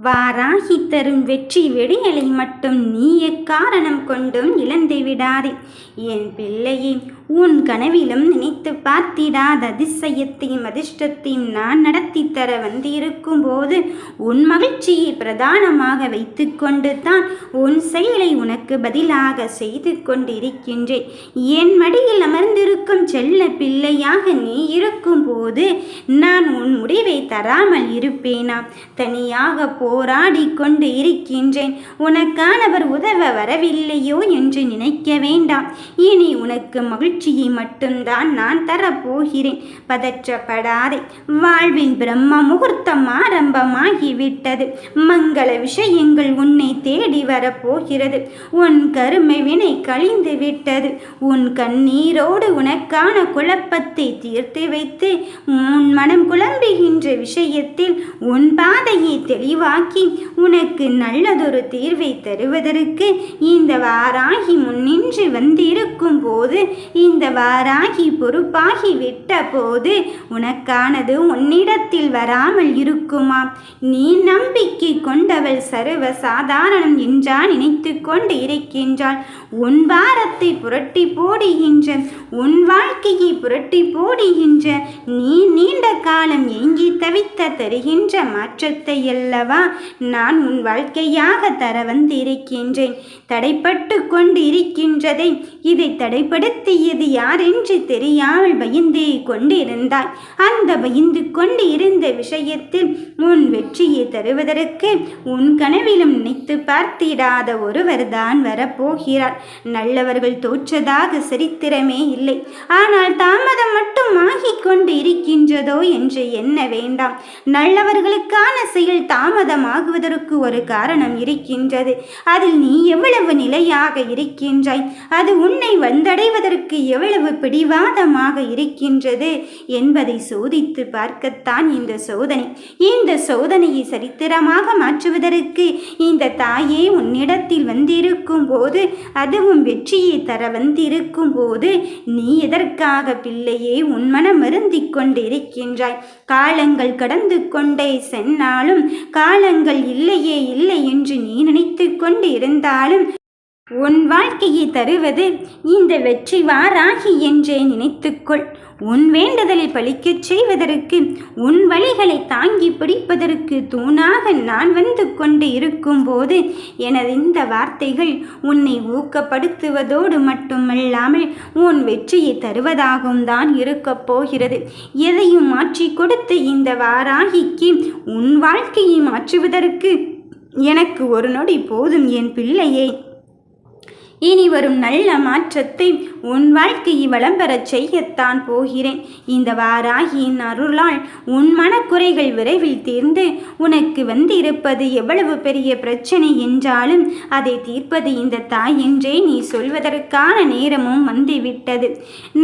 வாராகி தரும் வெற்றி விடியலை மட்டும் நீ எக்காரணம் கொண்டும் இழந்து விடாதே. என் பிள்ளையே, உன் கனவிலும் நினைத்து பார்த்திடாத அதிசயத்தையும் அதிர்ஷ்டத்தையும் நான் நடத்தி தர வந்திருக்கும் போது உன் மகிழ்ச்சியை பிரதானமாக வைத்து கொண்டு தான் உன் செயலை உனக்கு பதிலாக செய்து கொண்டிருக்கின்றேன். என் மடியில் அமர்ந்திருக்கும் செல்ல பிள்ளையாக நீ இருக்கும் போது நான் உன் முடிவை தராமல் இருப்பேனா? தனியாக போராடி கொண்டு இருக்கின்றேன். உனக்கானவர் உதவ வரவில்லையோ என்று நினைக்க வேண்டாம். இனி உனக்கு மகிழ்ச்சியை மட்டும்தான் நான் தரப்போகிறேன். பதற்றப்படாதே. வாழ்வின் பிரம்ம முகூர்த்தம் ஆரம்பமாகிவிட்டது. மங்கள விஷயங்கள் உன்னை தேடி வரப்போகிறது. உன் கருமை வினை கழிந்து விட்டது. உன் கண்ணீரோடு உனக்கான குழப்பத்தை தீர்த்து வைத்து உன் மனம் குழம்புகின்ற விஷயத்தில் உன் பாதையை தெளிவாக்கி உனக்கு நல்லதொரு தீர்வை தருவதற்கு இந்த வாராகி முன்னின்று வந்திருக்கும் போது, இந்த வாராகி பொறுப்பாகி விட்ட போது உனக்கானது உன்னிடத்தில் வராமல் இருக்குமா? நீ நம்பிக்கை கொண்டவள் சர்வ சாதாரணம் என்றா நினைத்து கொண்டு இருக்கின்றாள். உன் பாரத்தை புரட்டி போடுகின்ற, உன் வாழ்க்கையை புரட்டி போடுகின்ற, நீ நீண்ட காலம் ஏங்கி தவித்த தருகின்ற மாற்றத்தை அல்லவா நான் உன் வாழ்க்கையாக தர வந்திருக்கின்றேன். தடைப்பட்டு கொண்டு இருக்கின்றதை, இதை தடைப்படுத்தியது யார் என்று தெரியாமல் பயந்து கொண்டிருந்தாய். அந்த பயந்து கொண்டு இருந்த விஷயத்தில் உன் வெற்றியை தருவதற்கு உன் கனவிலும் நினைத்து பார்த்திடாத ஒருவர் தான் வரப்போகிறார். நல்லவர்கள் தோற்றதாக சரித்திரமே இல்லை. ஆனால் தாமதம் மட்டும் ஆகிக் கொண்டு இருக்கின்றதோ என்று எண்ண வேண்டாம். நல்லவர்களுக்கான செயல் தாமதமாகுவதற்கு ஒரு காரணம் இருக்கின்றது. அதில் நீ எவ்வளவு நிலையாக இருக்கின்றாய், அது உன்னை வந்தடைவதற்கு எவ்வளவு பிடிவாதமாக இருக்கின்றது என்பதை சோதித்து பார்க்கத்தான் இந்த சோதனை. இந்த சோதனையை சரித்திரமாக மாற்றுவதற்கு இந்த தாயே உன்னிடத்தில் வந்திருக்கும் போது, அதுவும் வெற்றியை தர வந்திருக்கும் போது, நீ எதற்காக பிள்ளையே உன் மனம் வருந்திக் கொண்டு இருக்கின்றாய்? காலங்கள் கடந்து கொண்டே சென்னாலும், காலங்கள் இல்லையே இல்லை என்று நீ நினைத்து கொண்டு இருந்தாலும், உன் வாழ்க்கையை தருவது இந்த வெற்றி வாராகி என்றே நினைத்துக்கொள். உன் வேண்டுதலை பலிக்கச் செய்வதற்கு, உன் வழிகளை தாங்கி பிடிப்பதற்கு தூணாக நான் வந்து கொண்டு இருக்கும் போது எனது இந்த வார்த்தைகள் உன்னை ஊக்கப்படுத்துவதோடு மட்டுமல்லாமல் உன் வெற்றியை தருவதாகவும் தான் இருக்கப் போகிறது. எதையும் மாற்றி கொடுத்து இந்த வாராகிக்கு உன் வாழ்க்கையை மாற்றுவதற்கு எனக்கு ஒரு நொடி போதும் என் பிள்ளையே. இனி வரும் நல்ல மாற்றத்தை உன் வாழ்க்கையை வளம் பெறச் செய்யத்தான் போகிறேன். இந்த வாராகியின் அருளால் உன் மனக்குறைகள் விரைவில் தீர்ந்து உனக்கு வந்திருப்பது எவ்வளவு பெரிய பிரச்சனை என்றாலும் அதை தீர்ப்பது இந்த தாய் என்றே நீ சொல்வதற்கான நேரமும் வந்துவிட்டது.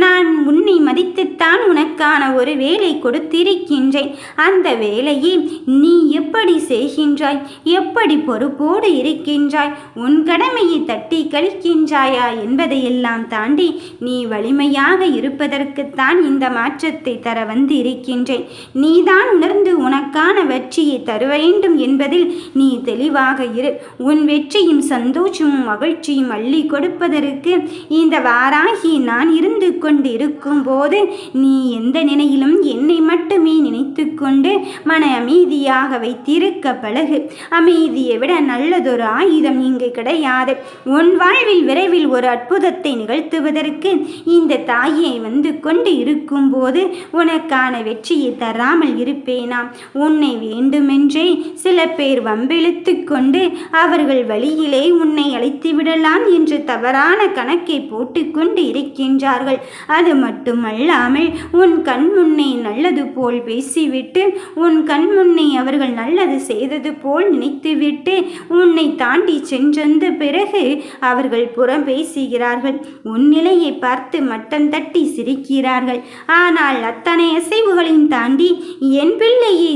நான் உன்னை மதித்துத்தான் உனக்கான ஒரு வேலை கொடுத்திருக்கின்றேன். அந்த வேலையை நீ எப்படி செய்கின்றாய், எப்படி பொறுப்போடு இருக்கின்றாய், உன் கடமையை தட்டி கழிக்கின்றாயா என்பதையெல்லாம் தாண்டி நீ வலிமையாக இருப்பதற்குத்தான் இந்த மாற்றத்தை தர வந்து இருக்கின்றேன். நீதான் உணர்ந்து உனக்கான வெற்றியை தர வேண்டும் என்பதில் நீ தெளிவாக இரு. உன் வெற்றியும் சந்தோஷமும் மகிழ்ச்சியும் அள்ளி கொடுப்பதற்கு இந்த வாராகி நான் இருந்து கொண்டு இருக்கும் போது நீ எந்த நிலையிலும் என்னை மட்டுமே நினைத்து கொண்டு மன அமைதியாக வைத்திருக்க பழகு. அமைதியை விட நல்லதொரு ஆயுதம் இங்கு கிடையாது. உன் வாழ்வில் விரைவில் ஒரு அற்புதத்தை நிகழ்த்துவதற்கு இந்த தாயை வந்து கொண்டு இருக்கும் போது உனக்கான வெற்றியை தராமல் இருப்பேனாம்? உன்னை வேண்டுமென்றே சில பேர் வம்பிழுத்து கொண்டு அவர்கள் வழியிலே உன்னை அழைத்து விடலாம் என்று தவறான கணக்கை போட்டுக்கொண்டு இருக்கின்றார்கள். அது மட்டுமல்லாமல் உன் கண் முன்னே நல்லது போல் பேசிவிட்டு, உன் கண் முன்னே அவர்கள் நல்லது செய்தது போல் நினைத்துவிட்டு உன்னை தாண்டி சென்றந்த பிறகு அவர்கள் அவர்கள் புறம் பேசுகிறார்கள், உன் நிலையை பார்த்து மட்டம் தட்டி சிரிக்கிறார்கள். ஆனால் அத்தனை அசைவுகளையும் தாண்டி என் பிள்ளையை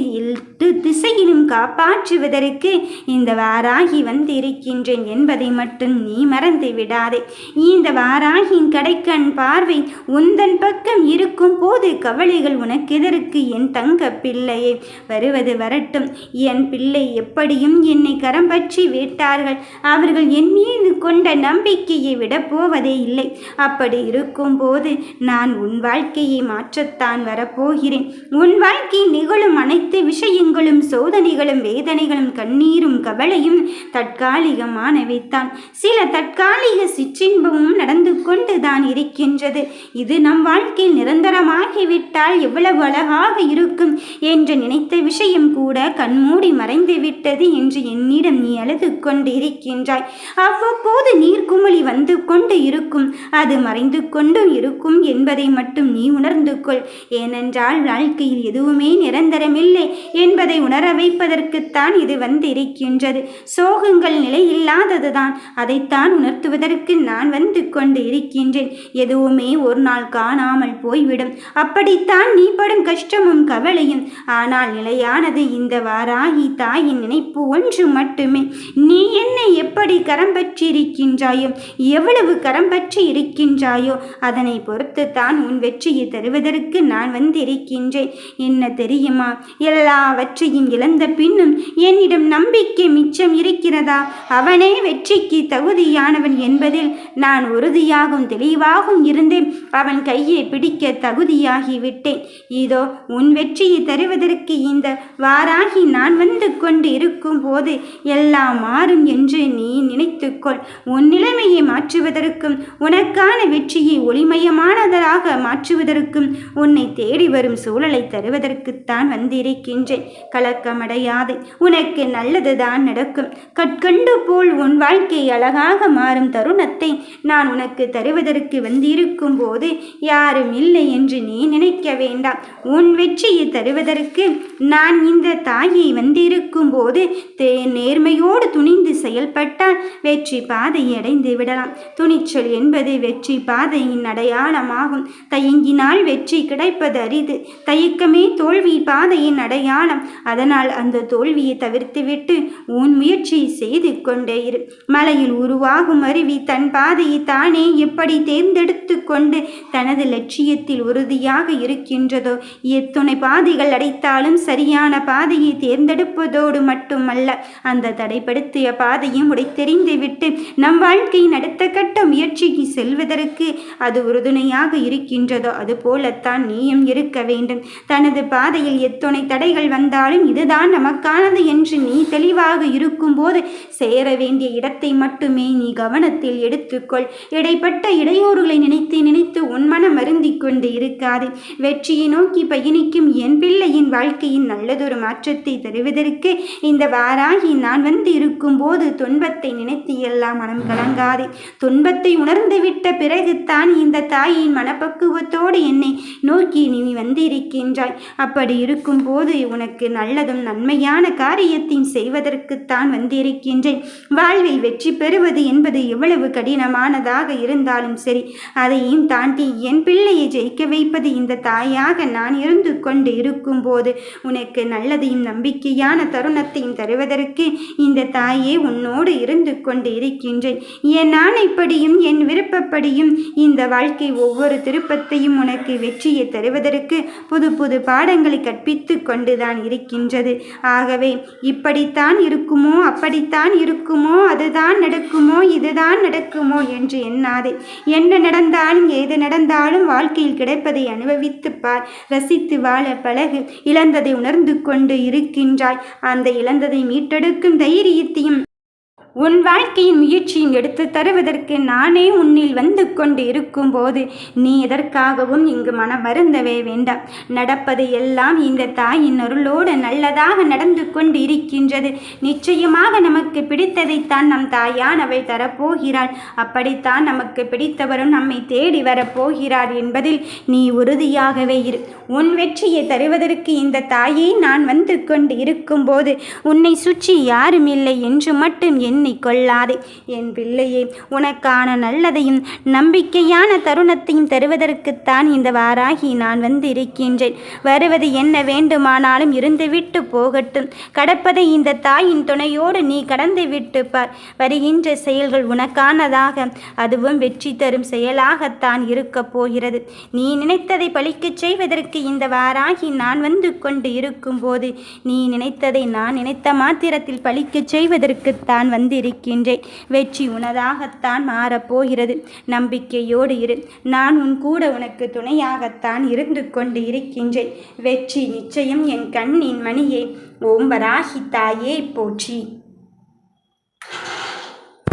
திசையிலும் காப்பாற்றுவதற்கு இந்த வாராகி வந்திருக்கின்றேன் என்பதை மட்டும் நீ மறந்து விடாதே. இந்த வாராகியின் கடைக்கண் பார்வை உந்தன் பக்கம் இருக்கும் போது கவலைகள் உனக்கு எதற்கு என் தங்க பிள்ளையே? வருவது வரட்டும். என் பிள்ளை எப்படியும் என்னை கரம் பற்றி விட்டார்கள். அவர்கள் என் மீது கொண்ட நம்பிக்கையை விட போவதே இல்லை. அப்படி இருக்கும் போது நான் உன் வாழ்க்கையை மாற்றத்தான் வரப்போகிறேன். உன் வாழ்க்கையில் நிகழும் அனைத்து விஷயங்களும், சோதனைகளும், வேதனைகளும், கண்ணீரும் கவலையும் தற்காலிகமானவைத்தான். சில தற்காலிக சிற்றின்பமும் நடந்து கொண்டுதான் இருக்கின்றது. இது நம் வாழ்க்கையில் நிரந்தரமாகிவிட்டால் எவ்வளவு அழகாக இருக்கும் என்று நினைத்த விஷயம் கூட கண்மூடி மறைந்துவிட்டது என்று என்னிடம் நீ அழுது கொண்டு இருக்கின்றாய். அவ்வப்போது நீர்க்குமிழி வந்து கொண்டு இருக்கும், அது மறைந்து கொண்டும் இருக்கும் என்பதை மட்டும் நீ உணர்ந்து கொள். ஏனென்றால் வாழ்க்கையில் எதுவுமே நிரந்தரமில்லை என்பதை உணர வைப்பதற்குத்தான் இது வந்திருக்கின்றது. சோகங்கள் நிலையில்லாததுதான், அதைத்தான் உணர்த்துவதற்கு நான் வந்து கொண்டு இருக்கின்றேன். எதுவுமே ஒரு நாள் காணாமல் போய்விடும். அப்படித்தான் நீ படும் கஷ்டமும் கவலையும். ஆனால் நிலையானது இந்த வாராகி தாயின் நினைப்பு ஒன்று மட்டுமே. நீ என்னை எப்படி கரம் பற்றி இருக்கின்றாயோ, எவ்வளவு கரம் பற்றி இருக்கின்றாயோ அதனை பொறுத்து தான் உன் வெற்றியை தருவதற்கு நான் வந்திருக்கின்றேன். என்ன தெரியுமா? எல்லாவற்றையும் இழந்த பின்னும் என்னிடம் நம்பிக்கை மிச்சம் இருக்கிறதா? அவனே வெற்றிக்கு தகுதியானவன் என்பதில் நான் உறுதியாகவும் தெளிவாகவும் இருந்து அவன் கையை பிடிக்க தகுதியாகிவிட்டேன். இதோ உன் வெற்றியை தருவதற்கு இந்த வாராகி நான் வந்து கொண்டு இருக்கும் போது எல்லாம் மாறும் என்று நீ நினைத்துக்கொள். உன் நிலைமையை மாற்றுவதற்கும் உனக்கான வெற்றியை ஒளிமயமானதாக மாற்றுவதற்கும் உன்னை தேடி வரும் சூழலை தருவதற்குத்தான் வந்திருக்கின்றேன். கலக்கமடையாது, உனக்கு நல்லதுதான் நடக்கும். கற்கண்டு போல் உன் வாழ்க்கை அழகாக மாறும் தருணத்தை நான் உனக்கு தருவதற்கு வந்திருக்கும் போது யாரும் இல்லை என்று நீ நினைக்க வேண்டாம். உன் வெற்றியை தருவதற்கு நான் இந்த தாயை வந்திருக்கும் போது நேர்மையோடு துணிந்து செயல்பட்டால் வெற்றி பாதையை அடைந்து விடலாம். துணிச்சல் என்பது வெற்றி பாதையின் அடையாளமாகும். தயங்கினால் வெற்றி கிடைப்பது அரிது. தயக்கமே தோல்வி பாதையின் அடையாளம். அதனால் அந்த தோல்வியை தவிர்த்துவிட்டு உன் முயற்சியை செய்து கொண்டே இரு. மலையில் உருவாகும் அருவி தன் பாதையை தானே எப்படி தேர்ந்தெடுத்து கொண்டு தனது லட்சியத்தில் உறுதியாக இருக்கின்றதோ, எத்துணை பாதைகள் அடைத்தாலும் சரியான பாதையை தேர்ந்தெடுப்பதோடு மட்டுமல்ல, அந்த தடைப்படுத்திய பாதையும் உடைத்தெறிந்து விட்டு நம் வாழ்க்கையின் அடுத்த கட்ட முயற்சிக்கு செல்வதற்கு அது உறுதுணையாக இருக்கின்றதோ அது போலத்தான் நீயும் இருக்க வேண்டும். தனது பாதையில் எத்துணை தடைகள் வந்தாலும் இதுதான் நமக்கானது என்று நீ தெளிவாக இருக்கும்போது சேர வேண்டிய இடத்தை மட்டுமே நீ கவனத்தில் எடுத்துக்கொள். இடைப்பட்ட இடையூறுகளை நினைத்து நினைத்து உன் மனம் வருந்தி கொண்டு இருக்காது. வெற்றியை நோக்கி பயணிக்கும் என் பிள்ளையின் வாழ்க்கையின் நல்லதொரு மாற்றத்தை தருவதற்கு இந்த வாராகி நான் வந்து இருக்கும் போது துன்பத்தை நினைத்து எல்லாம் மனம் கலங்காதே. துன்பத்தை உணர்ந்து விட்ட பிறகுதான் இந்த தாயின் மனப்பக்குவத்தோடு என்னை நோக்கி நீ வந்திருக்கின்றாய். அப்படி இருக்கும் போது உனக்கு நல்லதும் நன்மையான காரியத்தையும் செய்வதற்குத்தான் வந்திருக்கின்றேன். வாழ்வில் வெற்றி பெறுவது என்பது எவ்வளவு கடினமானதாக இருந்தாலும் சரி, அதையும் தாண்டி என் பிள்ளையை ஜெயிக்க வைப்பது இந்த தாயாக நான் இருந்து கொண்டு இருக்கும் போது உனக்கு நல்லதையும் நம்பிக்கையான தருணத்தையும் தருவதற்கு இந்த தாயே உன்னோடு இருந்து கொண்டு இருக்கின்றேன். என் ஆணைப்படியும் என் விருப்பப்படியும் இந்த வாழ்க்கை ஒவ்வொரு திருப்பத்தையும் உனக்கு வெற்றியை தருவதற்கு புது புது பாடங்களை கற்பித்து கொண்டுதான் இருக்கின்றது. ஆகவே இப்படித்தான் இருக்குமோ, அப்படித்தான் இருக்குமோ, அதுதான் நடக்குமோ, இதுதான் நடக்குமோ என்று எண்ணாதே. என்ன நடந்தாலும் ஏது நடந்தாலும் வாழ்க்கையில் கிடைப்பதை அனுபவித்து பார். ரசித்து வாழ பழகு. இழந்ததை உணர்ந்து கொண்டு இருக்கின்றாய். அந்த இழந்ததை மீட்டெடுக்கும் தைரியத்தையும் உன் வாழ்க்கையின் முயற்சியும் எடுத்து தருவதற்கு நானே உன்னில் வந்து கொண்டு இருக்கும் போது நீ எதற்காகவும் இங்கு மனம் வருந்தவே வேண்டாம். நடப்பது எல்லாம் இந்த தாயின் அருளோடு நல்லதாக நடந்து கொண்டு இருக்கின்றது. நிச்சயமாக நமக்கு பிடித்ததைத்தான் நம் தாயானவள் தரப்போகிறாள். அப்படித்தான் நமக்கு பிடித்தவரும் நம்மை தேடி வரப்போகிறார் என்பதில் நீ உறுதியாகவே இரு. உன் வெற்றியை தருவதற்கு இந்த தாயை நான் வந்து கொண்டு இருக்கும்போது உன்னை சுற்றி யாரும் இல்லை என்று மட்டும் எண்ணி எண்ணிக்கொள்ளாதே. என் பிள்ளையே, உனக்கான நல்லதையும் நம்பிக்கையான தருணத்தையும் தருவதற்குத்தான் இந்த வாராகி நான் வந்து இருக்கின்றேன். வருவது என்ன வேண்டுமானாலும் இருந்துவிட்டு போகட்டும். கடப்பதை இந்த தாயின் துணையோடு நீ கடந்து விட்டு பார். வருகின்ற செயல்கள் உனக்கானதாக, அதுவும் வெற்றி தரும் செயலாகத்தான் இருக்கப் போகிறது. நீ நினைத்ததை பலிக்கச் செய்வதற்கு இந்த வாராகி நான் வந்து கொண்டு இருக்கும்போது, நீ நினைத்ததை நான் நினைத்த மாத்திரத்தில் பலிக்கச் செய்வதற்குத்தான் வந்திருக்கின்றேன். வெற்றி உனதாகத்தான் மாறப்போகிறது. நம்பிக்கையோடு இரு. நான் உன் கூட உனக்கு துணையாகத்தான் இருந்து கொண்டு இருக்கின்றேன். வெற்றி நிச்சயம் என் கண்ணின் மணியே. ஓம் வராகி தாயே போற்றி.